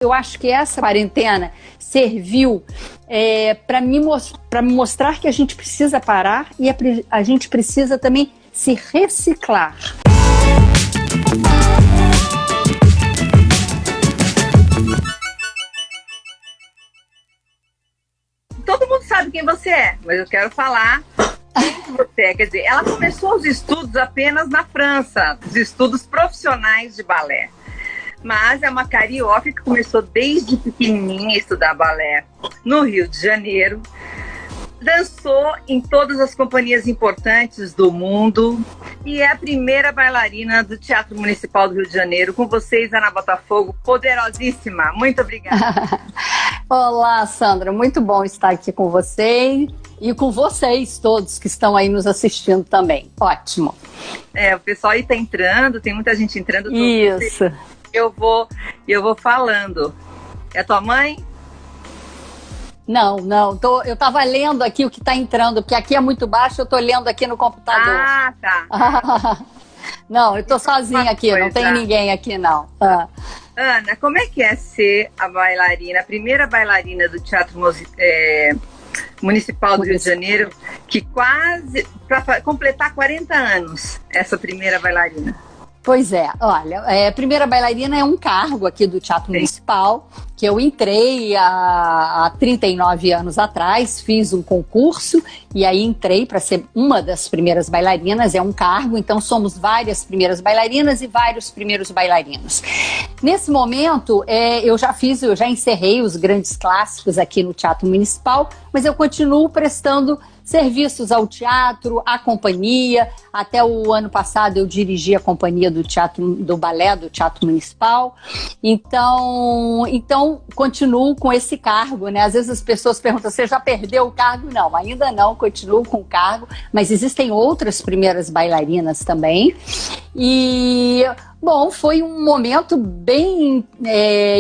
Eu acho que essa quarentena serviu para me mostrar que a gente precisa parar e a gente precisa também se reciclar. Todo mundo sabe quem você é, mas eu quero falar quem você é. Quer dizer, ela começou os estudos apenas na França, os estudos profissionais de balé. Mas é uma carioca que começou desde pequenininha a estudar balé no Rio de Janeiro. Dançou em todas as companhias importantes do mundo e é a primeira bailarina do Teatro Municipal do Rio de Janeiro. Com vocês, Ana Botafogo, poderosíssima. Muito obrigada. Olá, Sandra. Muito bom estar aqui com você e com vocês todos que estão aí nos assistindo também. Ótimo. O pessoal aí está entrando, tem muita gente entrando. Isso. Eu vou falando. É tua mãe? Não. Eu estava lendo aqui o que está entrando, porque aqui é muito baixo, eu estou lendo aqui no computador. Ah, tá. Não, eu estou sozinha aqui, não tem ninguém aqui, não. Ana, como é que é ser a primeira bailarina do Teatro Municipal do Rio de Janeiro, que quase, para completar 40 anos, essa primeira bailarina? Pois é, olha, primeira bailarina é um cargo aqui do Teatro Municipal, que eu entrei há 39 anos atrás, fiz um concurso e aí entrei para ser uma das primeiras bailarinas, é um cargo, então somos várias primeiras bailarinas e vários primeiros bailarinos. Nesse momento, eu já encerrei os grandes clássicos aqui no Teatro Municipal, mas eu continuo prestando serviços ao teatro, à companhia. Até o ano passado eu dirigi a companhia do balé do Teatro Municipal. Então continuo com esse cargo, né? Às vezes as pessoas perguntam, você já perdeu o cargo? Não, ainda não, continuo com o cargo, mas existem outras primeiras bailarinas também. E bom, foi um momento bem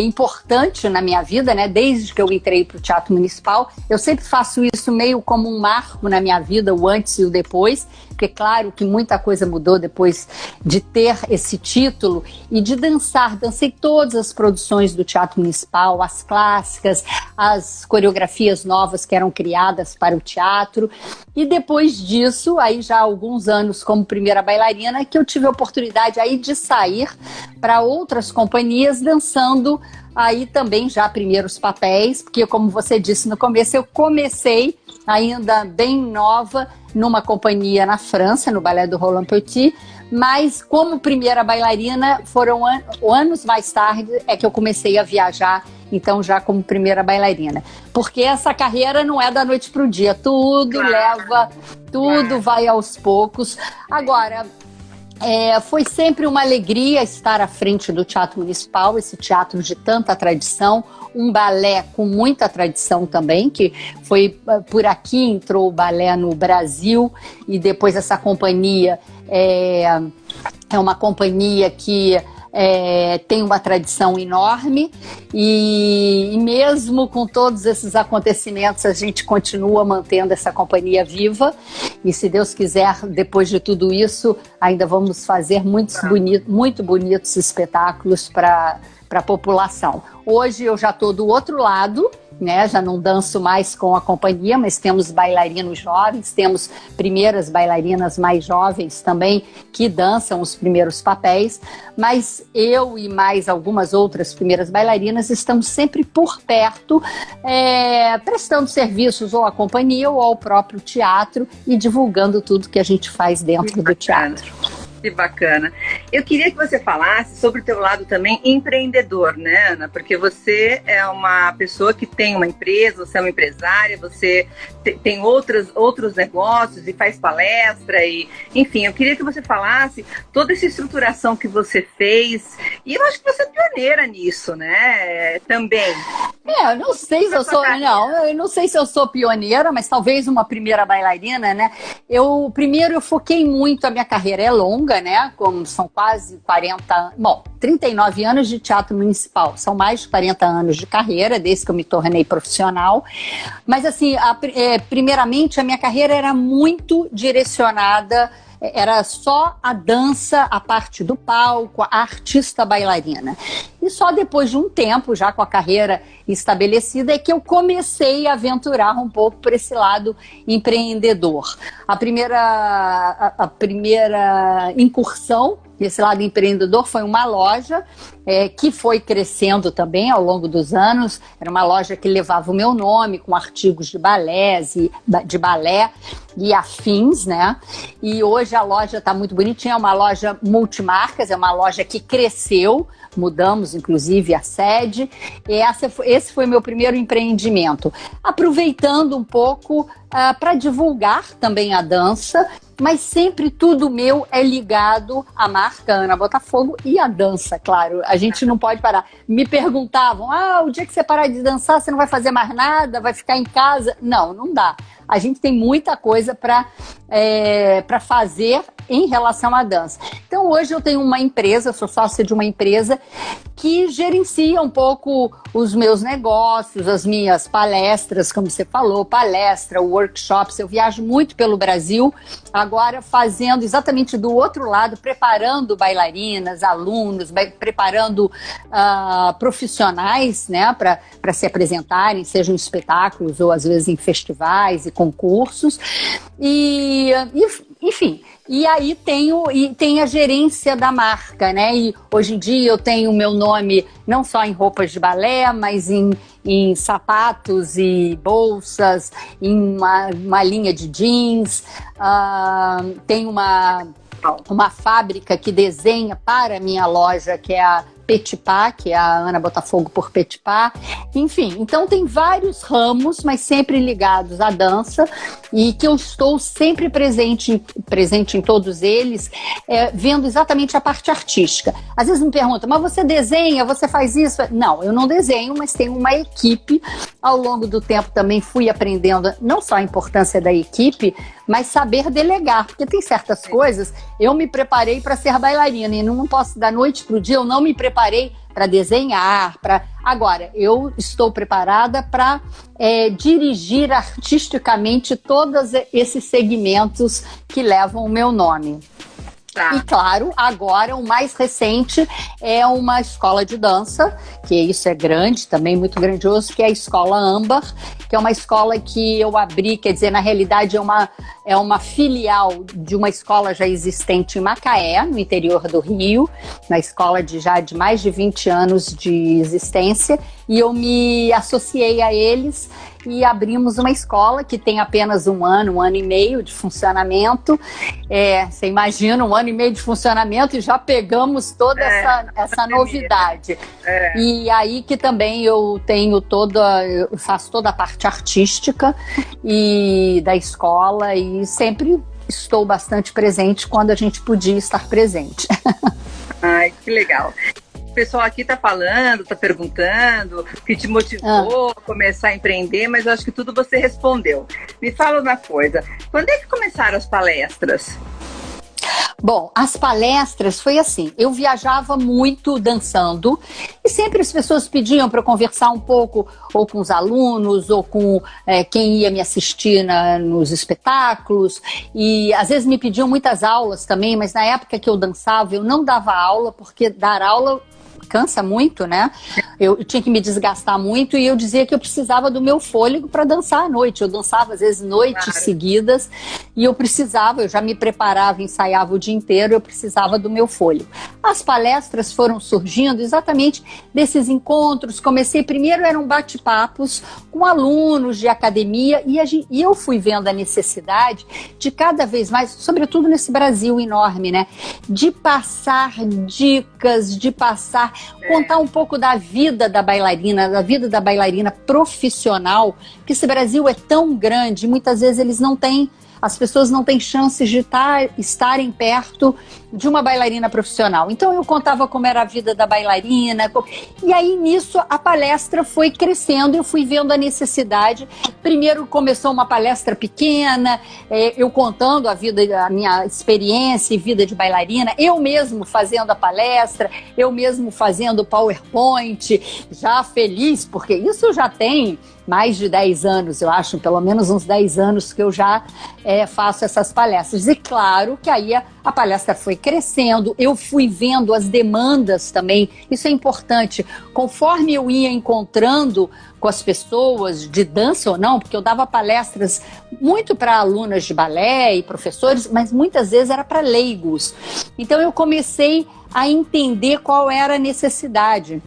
importante na minha vida, né? Desde que eu entrei para o Teatro Municipal. Eu sempre faço isso meio como um marco na minha vida, o antes e o depois, porque claro que muita coisa mudou depois de ter esse título e de dançar. Dancei todas as produções do Teatro Municipal, as clássicas, as coreografias novas que eram criadas para o teatro. E depois disso, aí já há alguns anos como primeira bailarina, que eu tive a oportunidade aí de sair para outras companhias dançando aí também já primeiros papéis, porque como você disse no começo, eu comecei ainda bem nova numa companhia na França, no Ballet do Roland Petit, mas como primeira bailarina foram anos mais tarde é que eu comecei a viajar, então já como primeira bailarina, porque essa carreira não é da noite para o dia, tudo vai aos poucos. Agora, foi sempre uma alegria estar à frente do Teatro Municipal, esse teatro de tanta tradição, um balé com muita tradição também, que foi por aqui entrou o balé no Brasil e depois essa companhia é uma companhia que tem uma tradição enorme e mesmo com todos esses acontecimentos a gente continua mantendo essa companhia viva e se Deus quiser, depois de tudo isso ainda vamos fazer muito bonitos espetáculos para a população. Hoje eu já estou do outro lado, né? Já não danço mais com a companhia, mas temos bailarinos jovens, temos primeiras bailarinas mais jovens também que dançam os primeiros papéis, mas eu e mais algumas outras primeiras bailarinas estamos sempre por perto, prestando serviços ou à companhia ou ao próprio teatro e divulgando tudo que a gente faz dentro do teatro. Que bacana. Eu queria que você falasse sobre o teu lado também empreendedor, né, Ana? Porque você é uma pessoa que tem uma empresa, você é uma empresária, você tem outros negócios e faz palestra e, enfim, eu queria que você falasse toda essa estruturação que você fez e eu acho que você é pioneira nisso, né? Também. Eu não sei se eu não sei se eu sou pioneira, mas talvez uma primeira bailarina, né? Eu foquei muito, a minha carreira é longa, né? Como são quase 39 anos de Teatro Municipal, são mais de 40 anos de carreira, desde que eu me tornei profissional. Mas assim, primeiramente a minha carreira era muito direcionada, era só a dança, a parte do palco, a artista bailarina. E E só depois de um tempo, já com a carreira estabelecida, é que eu comecei a aventurar um pouco por esse lado empreendedor. A primeira incursão nesse lado empreendedor foi uma loja que foi crescendo também ao longo dos anos. Era uma loja que levava o meu nome, com artigos de balé e afins, né? E hoje a loja está muito bonitinha, é uma loja multimarcas, é uma loja que cresceu, mudamos inclusive a sede. E esse foi meu primeiro empreendimento. Aproveitando um pouco para divulgar também a dança, mas sempre tudo meu é ligado à marca Ana Botafogo e à dança, claro. A gente não pode parar. Me perguntavam, o dia que você parar de dançar, você não vai fazer mais nada, vai ficar em casa? Não, não dá. A gente tem muita coisa para fazer em relação à dança. Então, hoje eu tenho uma empresa, eu sou sócia de uma empresa que gerencia um pouco os meus negócios, as minhas palestras, como você falou, workshops. Eu viajo muito pelo Brasil, agora fazendo exatamente do outro lado, preparando bailarinas, alunos, preparando profissionais, né, para se apresentarem, sejam em espetáculos ou às vezes em festivais e concursos. Enfim, e aí tem a gerência da marca, né? E hoje em dia eu tenho o meu nome não só em roupas de balé, mas em sapatos e bolsas, em uma linha de jeans. Tem uma fábrica que desenha para a minha loja, que é a Petipá, que é a Ana Botafogo por Petipá. Enfim, então tem vários ramos, mas sempre ligados à dança, e que eu estou sempre presente em todos eles, vendo exatamente a parte artística. Às vezes me perguntam, mas você desenha, você faz isso? Não, eu não desenho, mas tenho uma equipe. Ao longo do tempo também fui aprendendo não só a importância da equipe, mas saber delegar, porque tem certas coisas, eu me preparei para ser bailarina, e não posso, da noite para o dia, eu não me preparei para desenhar, Agora, eu estou preparada para dirigir artisticamente todos esses segmentos que levam o meu nome. Tá. E claro, agora o mais recente é uma escola de dança, que isso é grande, também muito grandioso, que é a Escola Âmbar, que é uma escola que eu abri, quer dizer, na realidade é uma filial de uma escola já existente em Macaé, no interior do Rio, uma escola já de mais de 20 anos de existência, e eu me associei a eles e abrimos uma escola que tem apenas um ano e meio de funcionamento. Você imagina, 1 ano e meio de funcionamento e já pegamos toda essa novidade. E aí que também eu faço toda a parte artística e da escola, e sempre estou bastante presente quando a gente podia estar presente. Ai, que legal. O pessoal aqui está falando, está perguntando, o que te motivou a começar a empreender, mas eu acho que tudo você respondeu. Me fala uma coisa, quando é que começaram as palestras? Bom, as palestras foi assim, eu viajava muito dançando e sempre as pessoas pediam para eu conversar um pouco ou com os alunos ou com quem ia me assistir nos espetáculos, e às vezes me pediam muitas aulas também, mas na época que eu dançava eu não dava aula, porque dar aula cansa muito, né? Eu tinha que me desgastar muito, e eu dizia que eu precisava do meu fôlego para dançar à noite. Eu dançava às vezes noites seguidas, e eu já me preparava, ensaiava o dia inteiro, eu precisava do meu fôlego. As palestras foram surgindo exatamente desses encontros. Comecei primeiro, eram bate-papos com alunos de academia, e eu fui vendo a necessidade de cada vez mais, sobretudo nesse Brasil enorme, né? De passar dicas, contar um pouco da vida da bailarina profissional, porque esse Brasil é tão grande, muitas vezes as pessoas não têm chances de estarem perto de uma bailarina profissional. Então eu contava como era a vida da bailarina, e aí nisso a palestra foi crescendo, eu fui vendo a necessidade. Primeiro começou uma palestra pequena, eu contando a minha experiência e vida de bailarina, eu mesmo fazendo a palestra, eu mesmo fazendo o PowerPoint, já feliz, porque isso já tem mais de 10 anos, eu acho, pelo menos uns 10 anos que eu já faço essas palestras. E claro que aí a palestra foi crescendo, eu fui vendo as demandas também, isso é importante. Conforme eu ia encontrando com as pessoas, de dança ou não, porque eu dava palestras muito para alunas de balé e professores, mas muitas vezes era para leigos. Então eu comecei a entender qual era a necessidade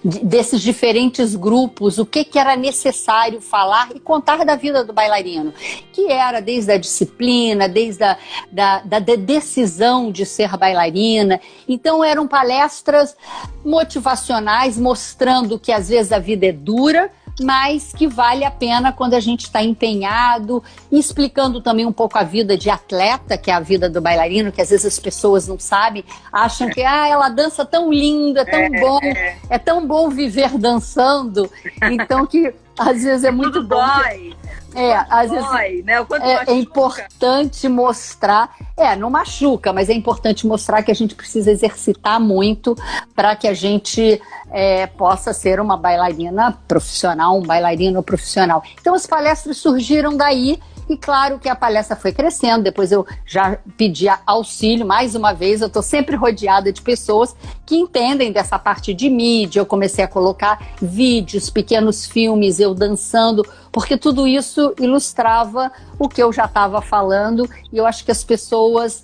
desses diferentes grupos, o que era necessário falar e contar da vida do bailarino, que era desde a disciplina, desde da decisão de ser bailarina. Então eram palestras motivacionais, mostrando que às vezes a vida é dura, mas que vale a pena quando a gente está empenhado, e explicando também um pouco a vida de atleta, que é a vida do bailarino, que às vezes as pessoas não sabem, acham que ela dança tão linda, tão bom, é tão bom viver dançando, então que às vezes é muito bom. Às vezes né? É importante mostrar, não machuca, mas é importante mostrar que a gente precisa exercitar muito para que a gente possa ser uma bailarina profissional, um bailarino profissional. Então as palestras surgiram daí. E claro que a palestra foi crescendo, depois eu já pedi auxílio, mais uma vez, eu estou sempre rodeada de pessoas que entendem dessa parte de mídia, eu comecei a colocar vídeos, pequenos filmes, eu dançando, porque tudo isso ilustrava o que eu já estava falando, e eu acho que as pessoas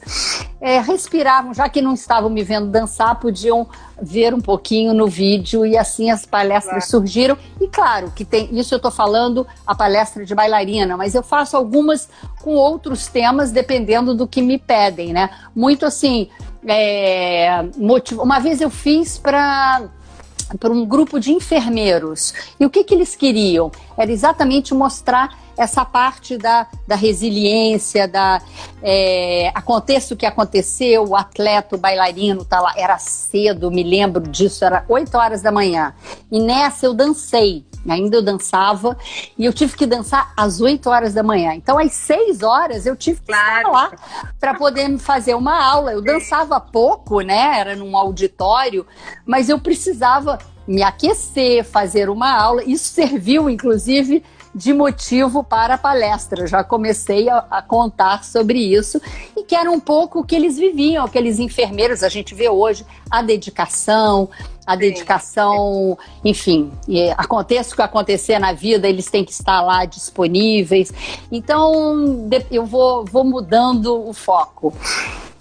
respiravam, já que não estavam me vendo dançar, podiam ver um pouquinho no vídeo, e assim as palestras surgiram. E claro, que tem isso, eu estou falando a palestra de bailarina, mas eu faço algumas com outros temas, dependendo do que me pedem, né? Muito assim, uma vez eu fiz para um grupo de enfermeiros, e o que eles queriam? Era exatamente mostrar essa parte da resiliência, aconteça o que aconteceu, o atleta, o bailarino tá lá, era cedo, me lembro disso, era 8 horas da manhã, e nessa eu dancei, ainda eu dançava, e eu tive que dançar às 8 horas da manhã, então às 6 horas eu tive que estar lá para poder me fazer uma aula. Eu dançava pouco, né, era num auditório, mas eu precisava me aquecer, fazer uma aula, isso serviu inclusive de motivo para a palestra. Eu já comecei a contar sobre isso, e que era um pouco o que eles viviam, aqueles enfermeiros, a gente vê hoje a dedicação, enfim, aconteça o que acontecer na vida, eles têm que estar lá disponíveis. Então, eu vou mudando o foco.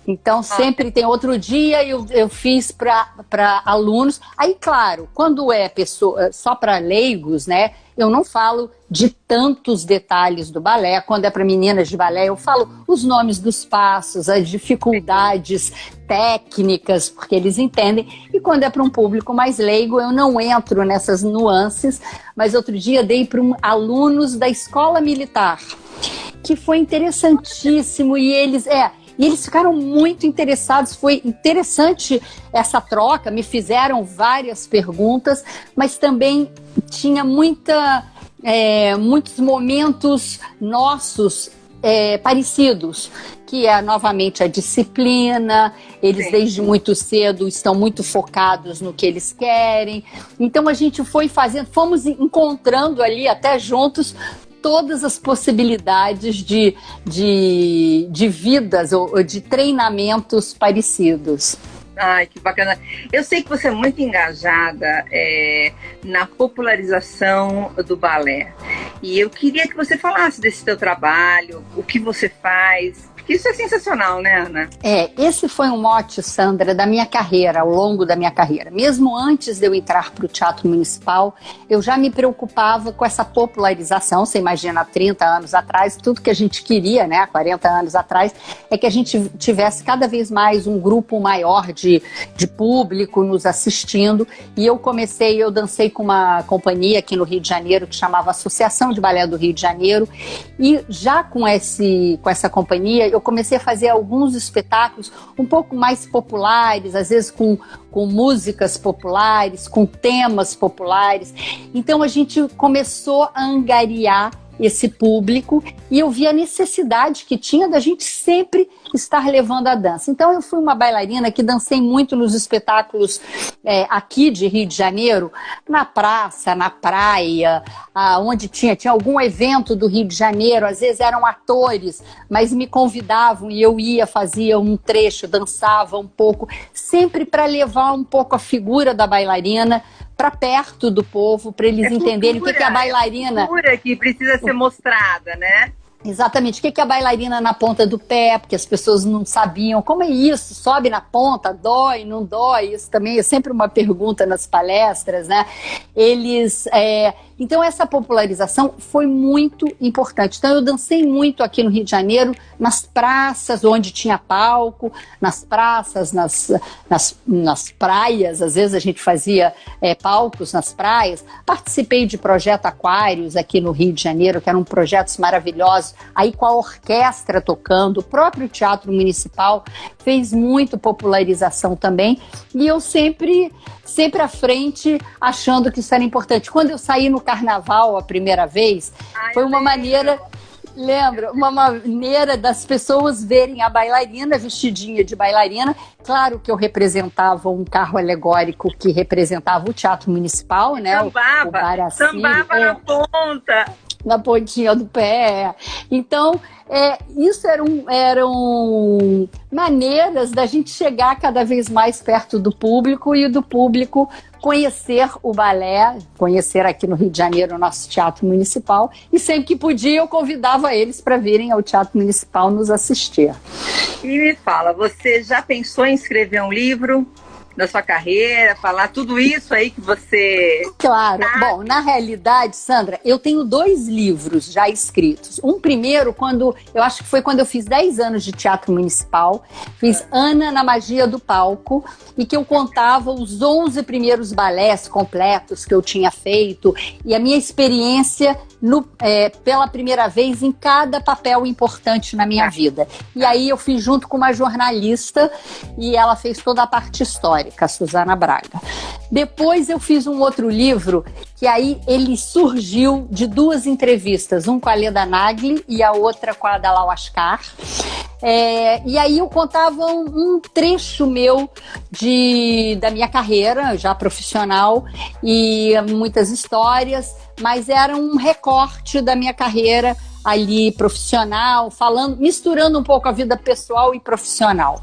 Então, sempre tem outro dia, eu fiz para alunos. Aí, claro, quando é pessoa só para leigos, né, eu não falo de tantos detalhes do balé. Quando é para meninas de balé, eu falo os nomes dos passos, as dificuldades técnicas, porque eles entendem. E quando é para um público mais leigo, eu não entro nessas nuances. Mas outro dia dei para alunos da escola militar, que foi interessantíssimo, e eles ficaram muito interessados, foi interessante essa troca, me fizeram várias perguntas, mas também tinha muitos momentos nossos parecidos, que é novamente a disciplina, eles desde muito cedo estão muito focados no que eles querem, então a gente foi fomos encontrando ali até juntos todas as possibilidades de vidas ou de treinamentos parecidos. Ai, que bacana. Eu sei que você é muito engajada na popularização do balé. E eu queria que você falasse desse teu trabalho, o que você faz. Isso é sensacional, né, Ana? Esse foi um mote, Sandra, da minha carreira, ao longo da minha carreira. Mesmo antes de eu entrar para o Teatro Municipal, eu já me preocupava com essa popularização. Você imagina, há 30 anos atrás, tudo que a gente queria, né, há 40 anos atrás, é que a gente tivesse cada vez mais um grupo maior de público nos assistindo. E eu dancei com uma companhia aqui no Rio de Janeiro, que chamava Associação de Balé do Rio de Janeiro, e já com essa companhia, eu comecei a fazer alguns espetáculos um pouco mais populares, às vezes com músicas populares, com temas populares. Então a gente começou a angariar esse público e eu vi a necessidade que tinha da gente sempre estar levando a dança. Então eu fui uma bailarina que dancei muito nos espetáculos aqui de Rio de Janeiro, na praça, na praia, onde tinha algum evento do Rio de Janeiro, às vezes eram atores, mas me convidavam e eu ia, fazia um trecho, dançava um pouco, sempre para levar um pouco a figura da bailarina para perto do povo, para eles entenderem o que é a bailarina. É cultura que precisa ser mostrada, né? Exatamente, o que é a bailarina na ponta do pé, porque as pessoas não sabiam como é isso, sobe na ponta, dói, não dói, isso também é sempre uma pergunta nas palestras, né? Então essa popularização foi muito importante. Então eu dancei muito aqui no Rio de Janeiro, nas praças onde tinha palco, nas praças, nas praias, às vezes a gente fazia palcos nas praias. Participei de projeto Aquários aqui no Rio de Janeiro, que eram projetos maravilhosos, aí com a orquestra tocando, o próprio Teatro Municipal fez muito popularização também, e eu sempre à frente, achando que isso era importante. Quando eu saí no Carnaval a primeira vez, foi uma maneira... Lembra? Uma maneira das pessoas verem a bailarina vestidinha de bailarina. Claro que eu representava um carro alegórico que representava o Teatro Municipal, né? Sambava na ponta. Na pontinha do pé. Então, isso eram maneiras da gente chegar cada vez mais perto do público e do público conhecer o balé, conhecer aqui no Rio de Janeiro o nosso Teatro Municipal, e sempre que podia eu convidava eles para virem ao Teatro Municipal nos assistir. E me fala, você já pensou em escrever um livro da sua carreira, falar tudo isso aí que você... Claro. Bom, na realidade, Sandra, eu tenho 2 livros já escritos. Um primeiro, eu acho que foi quando eu fiz 10 anos de Teatro Municipal, fiz Ana na Magia do Palco, e que eu contava os 11 primeiros balés completos que eu tinha feito, e a minha experiência pela primeira vez em cada papel importante na minha vida. E aí eu fiz junto com uma jornalista, e ela fez toda a parte histórica, a Suzana Braga. Depois eu fiz um outro livro, que aí ele surgiu de 2 entrevistas, um com a Leda Nagli e a outra com a Dalal Ascar. E aí eu contava um trecho meu da minha carreira já profissional, e muitas histórias, mas era um recorte da minha carreira ali profissional, misturando um pouco a vida pessoal e profissional.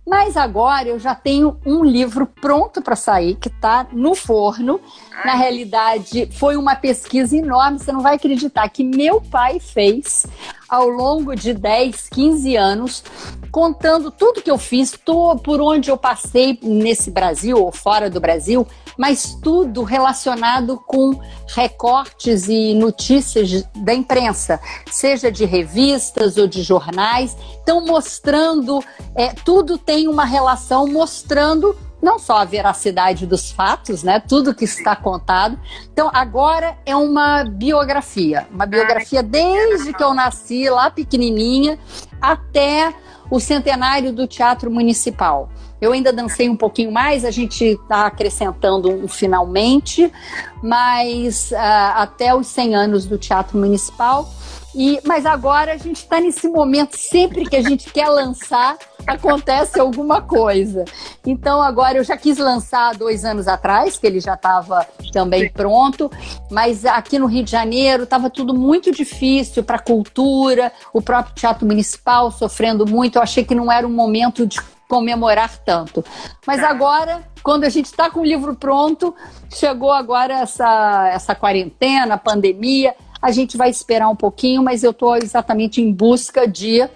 Mas agora eu já tenho um livro pronto para sair, que está no forno. Na realidade, foi uma pesquisa enorme, você não vai acreditar, que meu pai fez ao longo de 10, 15 anos, contando tudo que eu fiz, por onde eu passei nesse Brasil ou fora do Brasil, mas tudo relacionado com recortes e notícias da imprensa, seja de revistas ou de jornais. Então, mostrando, tudo tem uma relação, mostrando não só a veracidade dos fatos, né? Tudo que está contado. Então, agora é uma biografia desde que eu nasci, lá pequenininha, até o centenário do Teatro Municipal. Eu ainda dancei um pouquinho mais, a gente está acrescentando um finalmente, mas até os 100 anos do Teatro Municipal. Mas agora a gente está nesse momento, sempre que a gente quer lançar, acontece alguma coisa. Então agora eu já quis lançar 2 anos atrás, que ele já estava também pronto, mas aqui no Rio de Janeiro estava tudo muito difícil para a cultura, o próprio Teatro Municipal sofrendo muito. Eu achei que não era um momento de comemorar tanto. Mas agora, quando a gente está com o livro pronto, chegou agora essa quarentena, pandemia, a gente vai esperar um pouquinho, mas eu estou exatamente em busca de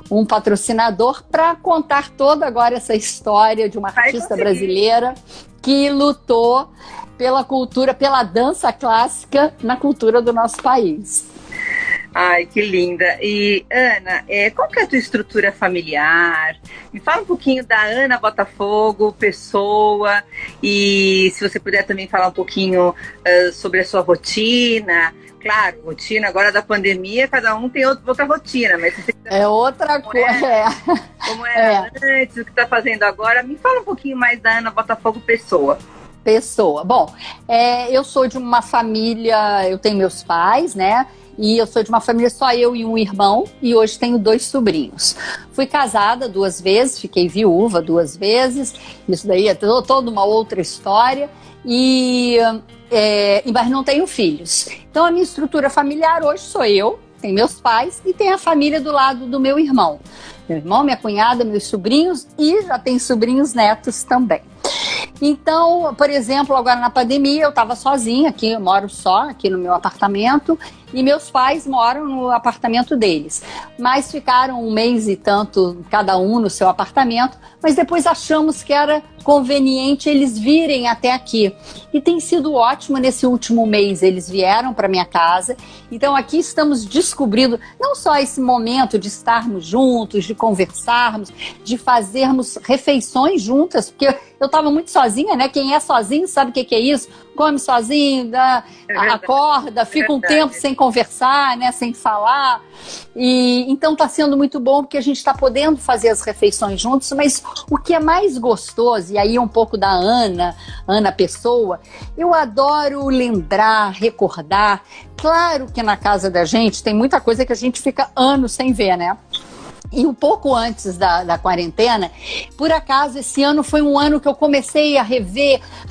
um patrocinador para contar toda agora essa história de uma artista brasileira que lutou pela cultura, pela dança clássica na cultura do nosso país. Ai, que linda. E, Ana, qual que é a tua estrutura familiar? Me fala um pouquinho da Ana Botafogo, pessoa, e se você puder também falar um pouquinho sobre a sua rotina. Claro, rotina agora da pandemia, cada um tem outra rotina, mas se você quiser outra coisa. Como era antes, o que está fazendo agora, me fala um pouquinho mais da Ana Botafogo, pessoa. Bom, eu sou de uma família, eu tenho meus pais, né? e eu sou de uma família só eu e um irmão, e hoje tenho 2 sobrinhos. Fui casada 2 vezes, fiquei viúva 2 vezes, isso daí é toda uma outra história, mas não tenho filhos. Então a minha estrutura familiar hoje sou eu, tem meus pais e tem a família do lado do meu irmão. Meu irmão, minha cunhada, meus sobrinhos e já tem sobrinhos netos também. Então, por exemplo, agora na pandemia eu estava sozinha aqui, eu moro só aqui no meu apartamento e meus pais moram no apartamento deles. Mas ficaram 1 mês e tanto cada um no seu apartamento, mas depois achamos que era conveniente eles virem até aqui. E tem sido ótimo nesse último mês, eles vieram para minha casa. Então aqui estamos descobrindo não só esse momento de estarmos juntos, de conversarmos, de fazermos refeições juntas, porque eu estava muito sozinha, né? Quem é sozinho sabe o que é isso. Come sozinho, acorda, fica um tempo sem conversar, né? Sem falar. E então está sendo muito bom porque a gente está podendo fazer as refeições juntos, mas o que é mais gostoso, e aí um pouco da Ana Pessoa, eu adoro lembrar, recordar. Claro que na casa da gente tem muita coisa que a gente fica anos sem ver, né? E um pouco antes da quarentena, por acaso, esse ano foi um ano que eu comecei a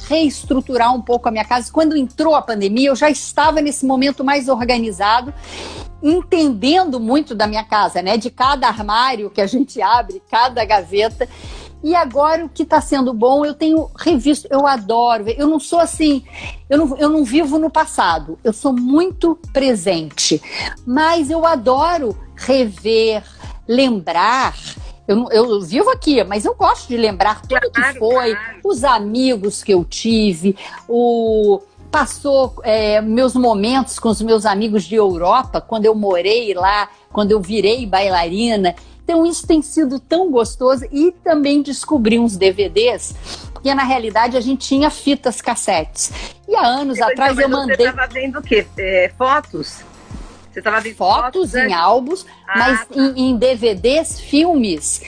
reestruturar um pouco a minha casa. Quando entrou a pandemia, eu já estava nesse momento mais organizado, entendendo muito da minha casa, né? De cada armário que a gente abre, cada gaveta. E agora o que está sendo bom, eu tenho revisto, eu adoro, eu não sou assim, eu não vivo no passado, eu sou muito presente, mas eu adoro rever, lembrar. Eu vivo aqui, mas eu gosto de lembrar tudo que foi, os amigos que eu tive, meus momentos com os meus amigos de Europa, quando eu morei lá, quando eu virei bailarina. Então isso tem sido tão gostoso, e também descobri uns DVDs, porque na realidade a gente tinha fitas cassetes. E há anos atrás eu mandei... Você estava vendo o quê? Fotos? Você estava vendo fotos em álbuns, mas em DVDs, filmes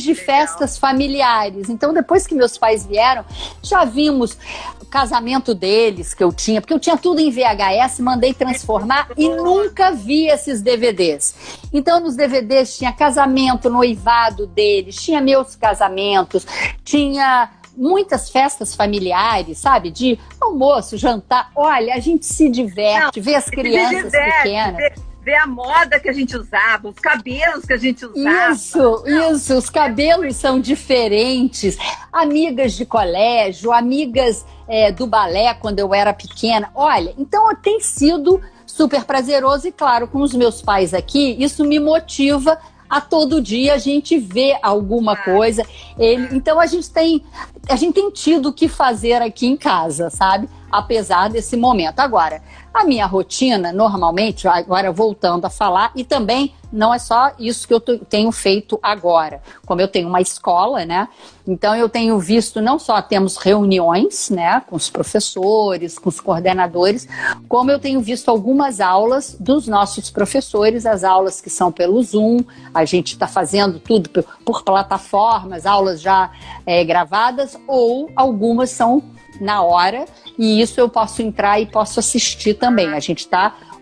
de festas familiares. Então, depois que meus pais vieram, já vimos o casamento deles que eu tinha, porque eu tinha tudo em VHS, mandei transformar e nunca vi esses DVDs. Então, nos DVDs tinha casamento, noivado deles, tinha meus casamentos, tinha muitas festas familiares, sabe? De almoço, jantar. Olha, a gente se diverte, vê as crianças pequenas. Vê a moda que a gente usava, os cabelos que a gente usava. Isso, os cabelos são diferentes. Amigas de colégio, amigas do balé quando eu era pequena. Olha, então tem sido super prazeroso e, claro, com os meus pais aqui, isso me motiva a todo dia a gente vê alguma coisa. Então a gente tem tido o que fazer aqui em casa, sabe? Apesar desse momento. Agora, a minha rotina, normalmente, agora voltando a falar, e também não é só isso que eu tenho feito agora. Como eu tenho uma escola, né? Então eu tenho visto, não só temos reuniões, né, com os professores, com os coordenadores, como eu tenho visto algumas aulas dos nossos professores, as aulas que são pelo Zoom, a gente está fazendo tudo por plataformas, aulas já gravadas, ou algumas são na hora, e isso eu posso entrar e posso assistir também. A gente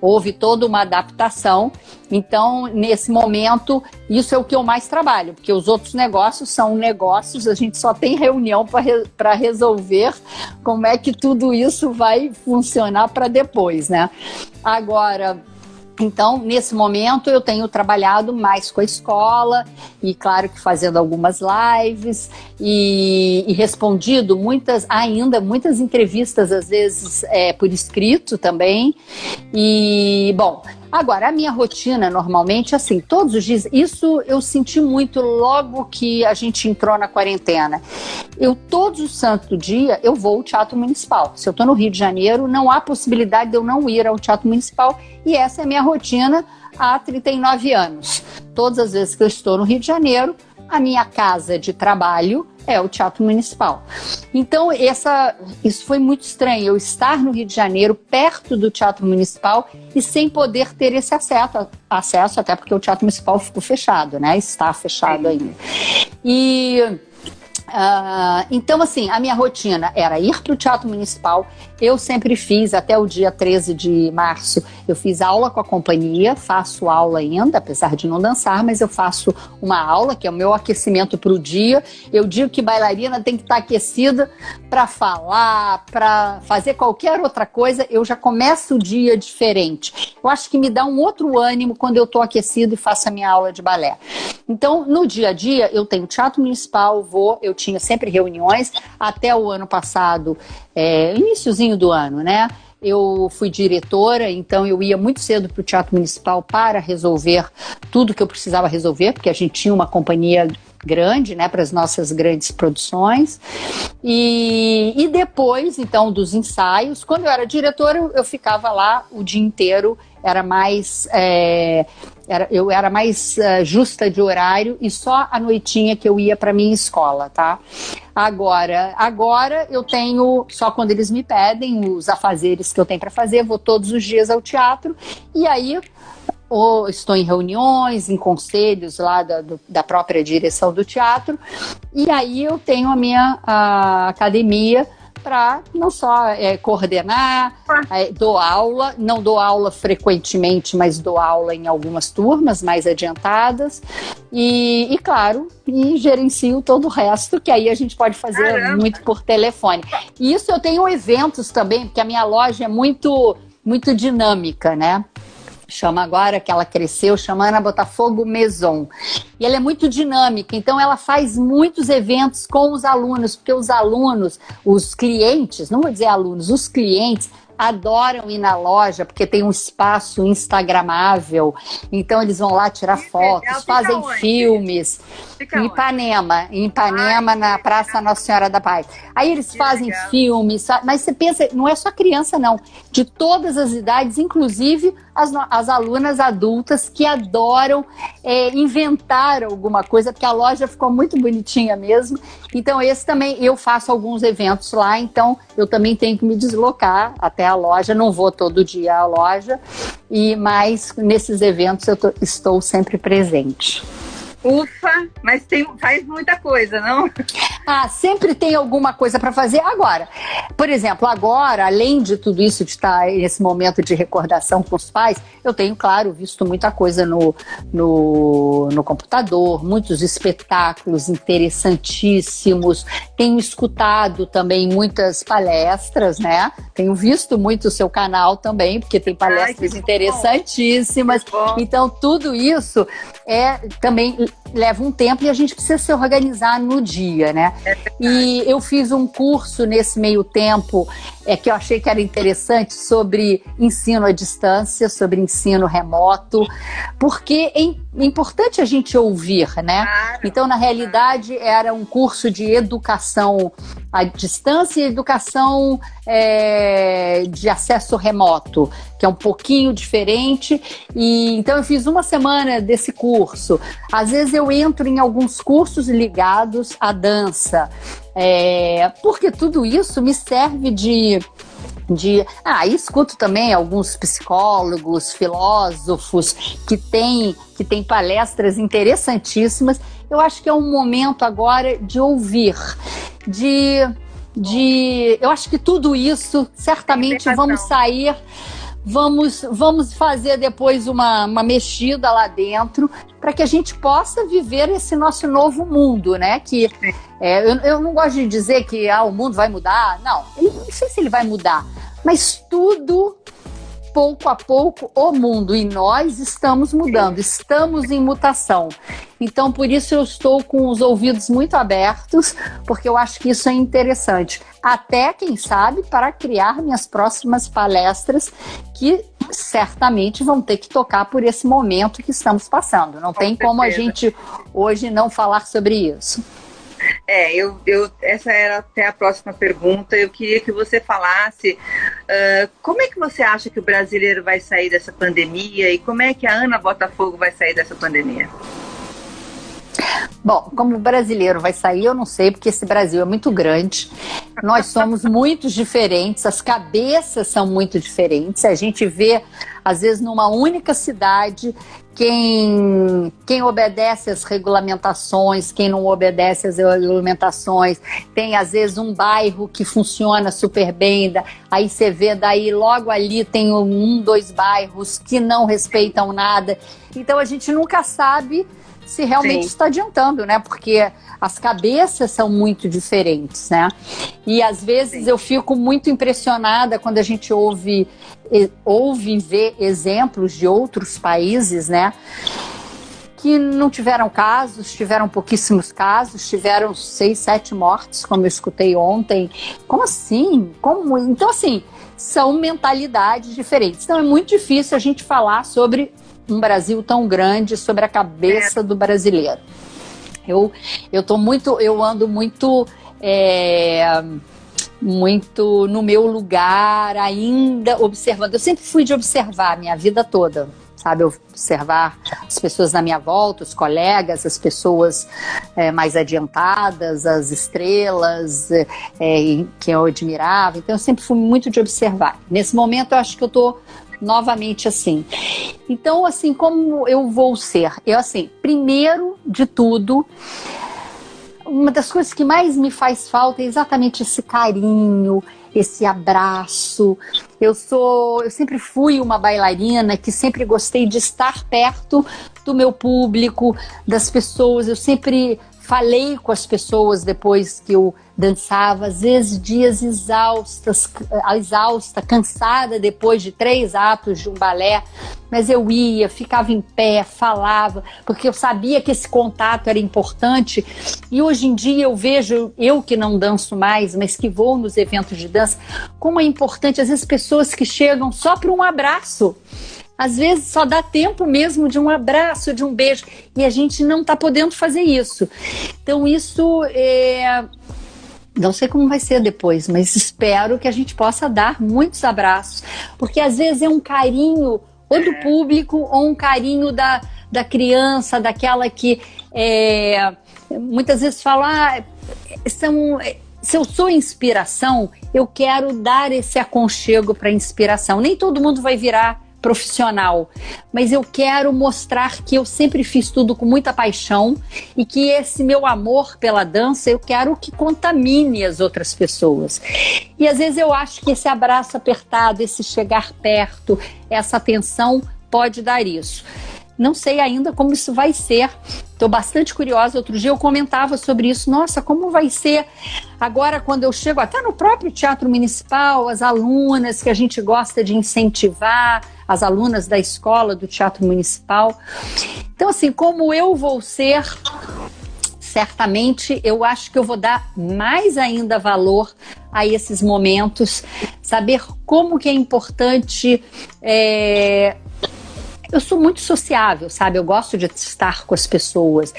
houve toda uma adaptação, então nesse momento isso é o que eu mais trabalho, porque os outros negócios são negócios, a gente só tem reunião para resolver como é que tudo isso vai funcionar para depois, né? Agora, então, nesse momento, eu tenho trabalhado mais com a escola e, claro, que fazendo algumas lives e respondido muitas entrevistas, às vezes, por escrito também. E, bom, agora, a minha rotina, normalmente, assim, todos os dias, isso eu senti muito logo que a gente entrou na quarentena. Todos os santos dias, eu vou ao Teatro Municipal. Se eu estou no Rio de Janeiro, não há possibilidade de eu não ir ao Teatro Municipal, e essa é a minha rotina há 39 anos. Todas as vezes que eu estou no Rio de Janeiro, a minha casa de trabalho é o Teatro Municipal. Então, isso foi muito estranho, eu estar no Rio de Janeiro, perto do Teatro Municipal, e sem poder ter esse acesso, até porque o Teatro Municipal ficou fechado, né? Está fechado ainda. Então, assim, a minha rotina era ir para o Teatro Municipal. Eu sempre fiz, até o dia 13 de março, eu fiz aula com a companhia, faço aula ainda, apesar de não dançar, mas eu faço uma aula, que é o meu aquecimento para o dia. Eu digo que bailarina tem que estar aquecida para falar, para fazer qualquer outra coisa. Eu já começo o dia diferente. Eu acho que me dá um outro ânimo quando eu estou aquecida e faço a minha aula de balé. Então, no dia a dia, eu tenho Teatro Municipal, eu tinha sempre reuniões, até o ano passado, iniciozinho do ano, né? Eu fui diretora, então eu ia muito cedo para o Teatro Municipal para resolver tudo que eu precisava resolver, porque a gente tinha uma companhia grande, né, para as nossas grandes produções. E depois, então, dos ensaios, quando eu era diretora, eu ficava lá o dia inteiro, eu era mais justa de horário e só à noitinha que eu ia para minha escola, tá? Agora eu tenho, só quando eles me pedem, os afazeres que eu tenho para fazer, vou todos os dias ao teatro, e aí ou estou em reuniões, em conselhos lá da própria direção do teatro, e aí eu tenho a academia para não só coordenar, dou aula, não dou aula frequentemente, mas dou aula em algumas turmas mais adiantadas e claro, gerencio todo o resto, que aí a gente pode fazer muito por telefone. E isso eu tenho eventos também, porque a minha loja é muito, muito dinâmica, né? Chama agora, que ela cresceu, chama Ana Botafogo Maison. E ela é muito dinâmica, então ela faz muitos eventos com os alunos, porque os alunos, os clientes, não vou dizer alunos, os clientes adoram ir na loja, porque tem um espaço instagramável, então eles vão lá tirar fotos, fazem filmes. Em Ipanema, na Praça Nossa Senhora da Paz. Aí eles fazem filmes, mas você pensa, não é só criança não, de todas as idades, inclusive as alunas adultas que adoram inventar alguma coisa, porque a loja ficou muito bonitinha mesmo. Então esse também, eu faço alguns eventos lá, então eu também tenho que me deslocar até a loja, não vou todo dia à loja, mas nesses eventos eu estou sempre presente. Ufa, mas faz muita coisa, não? Sempre tem alguma coisa para fazer. Agora, por exemplo, além de tudo isso, de estar nesse momento de recordação com os pais, eu tenho, claro, visto muita coisa no computador, muitos espetáculos interessantíssimos, tenho escutado também muitas palestras, né? Tenho visto muito o seu canal também, porque tem palestras interessantíssimas. Então, tudo isso também leva um tempo e a gente precisa se organizar no dia, né? E eu fiz um curso nesse meio tempo que eu achei que era interessante sobre ensino à distância, sobre ensino remoto, porque é importante a gente ouvir, né? Então, na realidade, era um curso de educação à distância e educação de acesso remoto, que é um pouquinho diferente. E então eu fiz uma semana desse curso. Às vezes eu entro em alguns cursos ligados à dança, porque tudo isso me serve escuto também alguns psicólogos, filósofos que têm palestras interessantíssimas. Eu acho que é um momento agora de ouvir, eu acho que tudo isso, certamente vamos sair, vamos fazer depois uma mexida lá dentro para que a gente possa viver esse nosso novo mundo, né? Que eu não gosto de dizer que o mundo vai mudar, não sei se ele vai mudar, mas tudo, pouco a pouco, o mundo e nós estamos mudando, estamos em mutação. Então, por isso eu estou com os ouvidos muito abertos, porque eu acho que isso é interessante. Até, quem sabe, para criar minhas próximas palestras, que certamente vão ter que tocar por esse momento que estamos passando. Não tem como a gente hoje não falar sobre isso. Essa era até a próxima pergunta. Eu queria que você falasse como é que você acha que o brasileiro vai sair dessa pandemia e como é que a Ana Botafogo vai sair dessa pandemia? Bom, como brasileiro vai sair, eu não sei, porque esse Brasil é muito grande. Nós somos muito diferentes, as cabeças são muito diferentes. A gente vê, às vezes, numa única cidade, quem obedece às regulamentações, quem não obedece às regulamentações. Tem, às vezes, um bairro que funciona super bem, aí você vê, daí logo ali tem 2 bairros que não respeitam nada. Então, a gente nunca sabe se realmente está adiantando, né? Porque as cabeças são muito diferentes, né? E às vezes eu fico muito impressionada quando a gente ouve e vê exemplos de outros países, né? Que não tiveram casos, tiveram pouquíssimos casos, tiveram 6, 7 mortes, como eu escutei ontem. Como assim? Então, assim, são mentalidades diferentes. Então, é muito difícil a gente falar sobre um Brasil tão grande, sobre a cabeça do brasileiro. Eu ando muito no meu lugar ainda, observando. Eu sempre fui de observar minha vida toda, sabe? Observar as pessoas na minha volta, os colegas, as pessoas mais adiantadas, as estrelas que eu admirava. Então, eu sempre fui muito de observar. Nesse momento, eu acho que eu estou novamente assim. Então, assim, como eu vou ser? Eu, assim, primeiro de tudo, uma das coisas que mais me faz falta é exatamente esse carinho, esse abraço. Eu sempre fui uma bailarina que sempre gostei de estar perto do meu público, das pessoas. Eu sempre falei com as pessoas depois que eu dançava, às vezes dias exausta, cansada depois de 3 atos de um balé, mas eu ia, ficava em pé, falava, porque eu sabia que esse contato era importante. E hoje em dia eu vejo, eu que não danço mais, mas que vou nos eventos de dança, como é importante, às vezes, pessoas que chegam só para um abraço. Às vezes só dá tempo mesmo de um abraço, de um beijo, e a gente não está podendo fazer isso. Então isso não sei como vai ser depois, mas espero que a gente possa dar muitos abraços, porque às vezes é um carinho ou do público ou um carinho da criança, daquela que muitas vezes fala, se eu sou inspiração, eu quero dar esse aconchego para inspiração. Nem todo mundo vai virar profissional, mas eu quero mostrar que eu sempre fiz tudo com muita paixão e que esse meu amor pela dança eu quero que contamine as outras pessoas. E às vezes eu acho que esse abraço apertado, esse chegar perto, essa atenção pode dar isso. Não sei ainda como isso vai ser. Estou bastante curiosa. Outro dia eu comentava sobre isso. Nossa, como vai ser agora quando eu chego até no próprio Teatro Municipal, as alunas que a gente gosta de incentivar, as alunas da escola do Teatro Municipal. Então, assim, como eu vou ser, certamente eu acho que eu vou dar mais ainda valor a esses momentos, saber como que é importante. Eu sou muito sociável, sabe? Eu gosto de estar com as pessoas.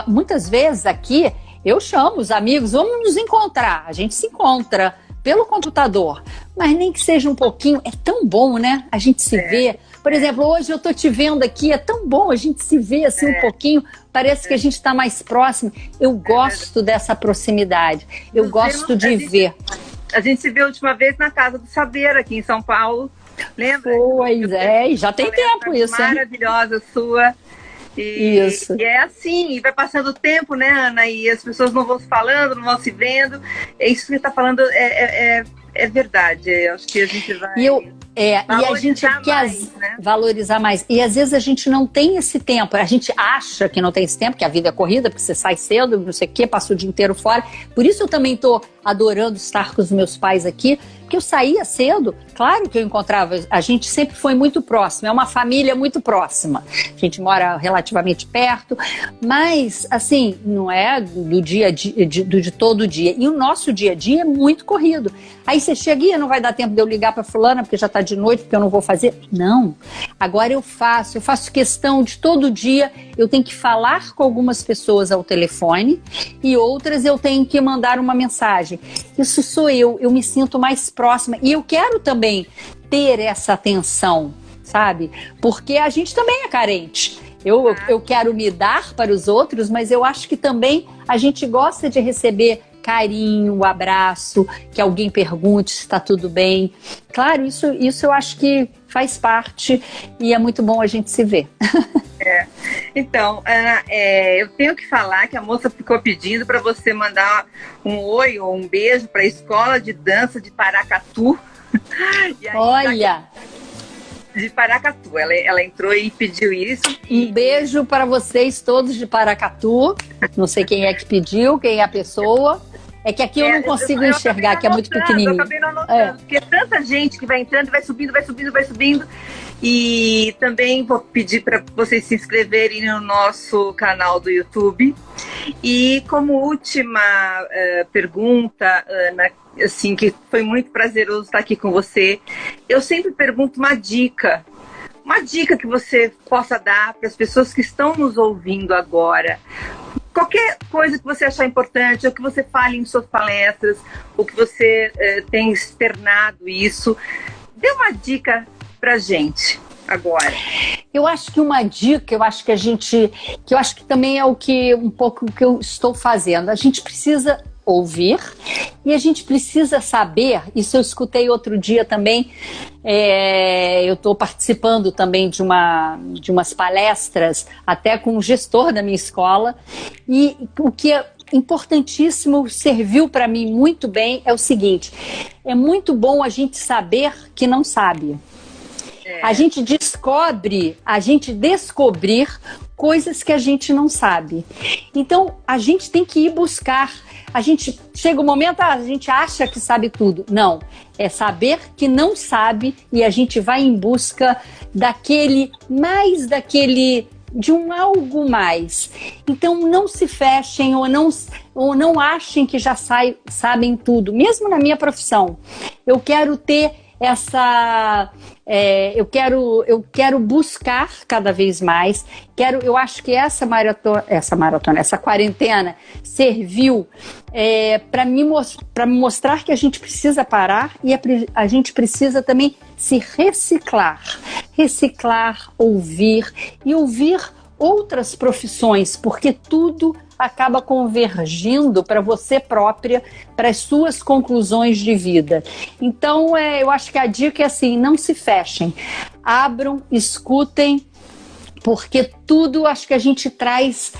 Muitas vezes aqui eu chamo os amigos, vamos nos encontrar. A gente se encontra pelo computador, mas nem que seja um pouquinho. É tão bom, né? A gente se vê. Por exemplo, hoje eu tô te vendo aqui, é tão bom a gente se ver assim um pouquinho. Parece que a gente está mais próximo. Eu gosto dessa proximidade. Eu gosto de ver. A gente se viu a última vez na Casa do Saber, aqui em São Paulo. Lembra? Pois é, já tem tempo isso, hein? Maravilhosa sua. Isso. E é assim, e vai passando o tempo, né, Ana? E as pessoas não vão se falando, não vão se vendo. Isso que você está falando é verdade. Eu acho que a gente vai e a gente quer valorizar mais. E às vezes a gente não tem esse tempo. A gente acha que não tem esse tempo, que a vida é corrida, porque você sai cedo, não sei o quê, passa o dia inteiro fora. Por isso eu também estou adorando estar com os meus pais aqui, porque eu saía cedo. Claro que eu encontrava, a gente sempre foi muito próximo, é uma família muito próxima. A gente mora relativamente perto, mas assim, não é do dia a dia, de todo dia. E o nosso dia a dia é muito corrido. Aí você chega e não vai dar tempo de eu ligar para fulana, porque já está de noite, porque eu não vou fazer. Não. Agora eu faço questão de todo dia, eu tenho que falar com algumas pessoas ao telefone e outras eu tenho que mandar uma mensagem. Isso sou eu me sinto mais próxima e eu quero também ter essa atenção, sabe? Porque a gente também é carente. Eu quero me dar para os outros, mas eu acho que também a gente gosta de receber carinho, abraço, que alguém pergunte se está tudo bem. Claro, isso eu acho que faz parte e é muito bom a gente se ver. Então, Ana, eu tenho que falar que a moça ficou pedindo para você mandar um oi ou um beijo para a Escola de Dança de Paracatu. E aí, olha! De Paracatu, ela entrou e pediu isso. Um beijo para vocês todos de Paracatu. Não sei quem é que pediu, quem é a pessoa. É que aqui eu não consigo enxergar, que é muito pequenininho. Eu acabei não anotando, porque tanta gente que vai entrando, vai subindo, vai subindo, vai subindo. E também vou pedir para vocês se inscreverem no nosso canal do YouTube. E como última pergunta, Ana, assim, que foi muito prazeroso estar aqui com você, eu sempre pergunto uma dica que você possa dar para as pessoas que estão nos ouvindo agora. Qualquer coisa que você achar importante, ou que você fale em suas palestras, ou que você tem externado isso, dê uma dica pra gente agora. Eu acho que uma dica, eu acho que também é um pouco o que eu estou fazendo. A gente precisa ouvir e a gente precisa saber, isso eu escutei outro dia também, eu estou participando também de umas palestras, até com o gestor da minha escola, e o que é importantíssimo, serviu para mim muito bem, é o seguinte: é muito bom a gente saber que não sabe. A gente descobrir coisas que a gente não sabe. Então, a gente tem que ir buscar. Chega um momento, a gente acha que sabe tudo. Não, é saber que não sabe e a gente vai em busca de um algo mais. Então, não se fechem ou não achem que já sabem tudo. Mesmo na minha profissão, eu quero ter eu quero buscar cada vez mais. Eu acho que essa quarentena serviu para me mostrar que a gente precisa parar e a gente precisa também se reciclar, ouvir outras profissões, porque tudo acaba convergindo para você própria, para as suas conclusões de vida. Então, eu acho que a dica é assim: não se fechem, abram, escutem, porque tudo acho que a gente traz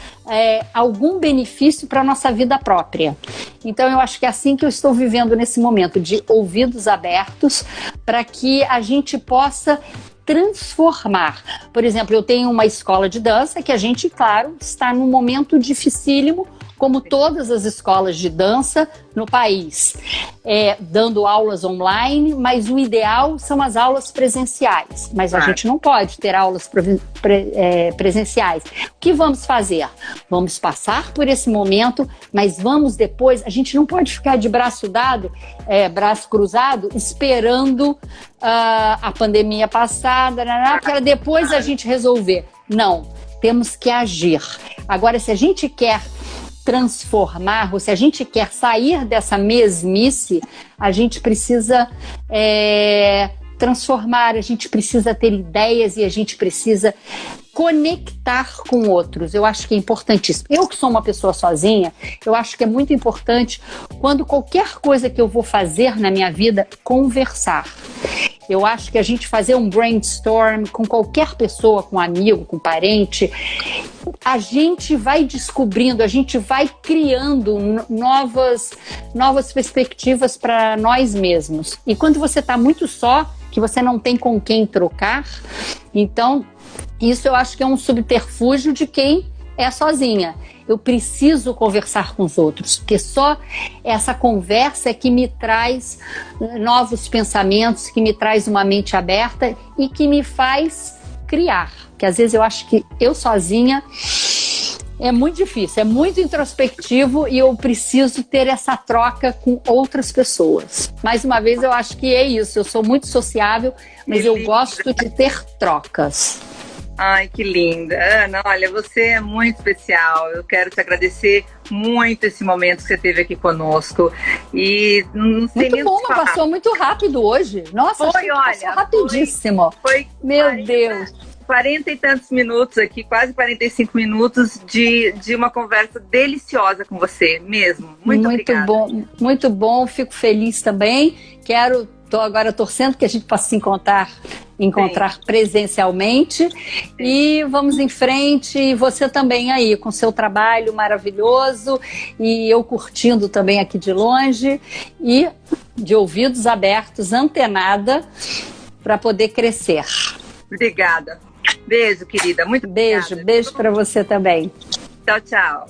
algum benefício para a nossa vida própria. Então, eu acho que é assim que eu estou vivendo nesse momento, de ouvidos abertos, para que a gente possa transformar. Por exemplo, eu tenho uma escola de dança que a gente, claro, está num momento dificílimo, como todas as escolas de dança no país, dando aulas online, mas o ideal são as aulas presenciais. Mas a gente não pode ter aulas presenciais. O que vamos fazer? Vamos passar por esse momento, mas vamos depois, a gente não pode ficar de braço cruzado, esperando a pandemia passar, para depois a gente resolver. Não, temos que agir. Agora, se a gente quer transformar, ou se a gente quer sair dessa mesmice, a gente precisa transformar, a gente precisa ter ideias e a gente precisa conectar com outros. Eu acho que é importantíssimo. Eu que sou uma pessoa sozinha, eu acho que é muito importante, quando qualquer coisa que eu vou fazer na minha vida, conversar. Eu acho que a gente fazer um brainstorm com qualquer pessoa, com amigo, com parente, a gente vai descobrindo, a gente vai criando novas perspectivas para nós mesmos. E quando você está muito só, que você não tem com quem trocar, então isso eu acho que é um subterfúgio de quem é sozinha. Eu preciso conversar com os outros, porque só essa conversa é que me traz novos pensamentos, que me traz uma mente aberta e que me faz criar. Porque às vezes eu acho que eu sozinha é muito difícil, é muito introspectivo e eu preciso ter essa troca com outras pessoas. Mais uma vez, eu acho que é isso. Eu sou muito sociável, mas eu gosto de ter trocas. Ai, que linda. Ana, olha, você é muito especial. Eu quero te agradecer muito esse momento que você teve aqui conosco. E não sei muito nem bom, passou muito rápido hoje. Nossa, passou rapidíssimo. Foi Meu 40, Deus. 40 e tantos minutos aqui, quase 45 minutos de uma conversa deliciosa com você mesmo. Muito obrigada. Muito bom, fico feliz também. Estou agora torcendo que a gente possa se encontrar presencialmente. Sim. E vamos em frente, e você também aí, com seu trabalho maravilhoso, e eu curtindo também aqui de longe, e de ouvidos abertos, antenada, para poder crescer. Obrigada. Beijo, querida. Muito obrigada. Beijo para você também. Tchau, tchau.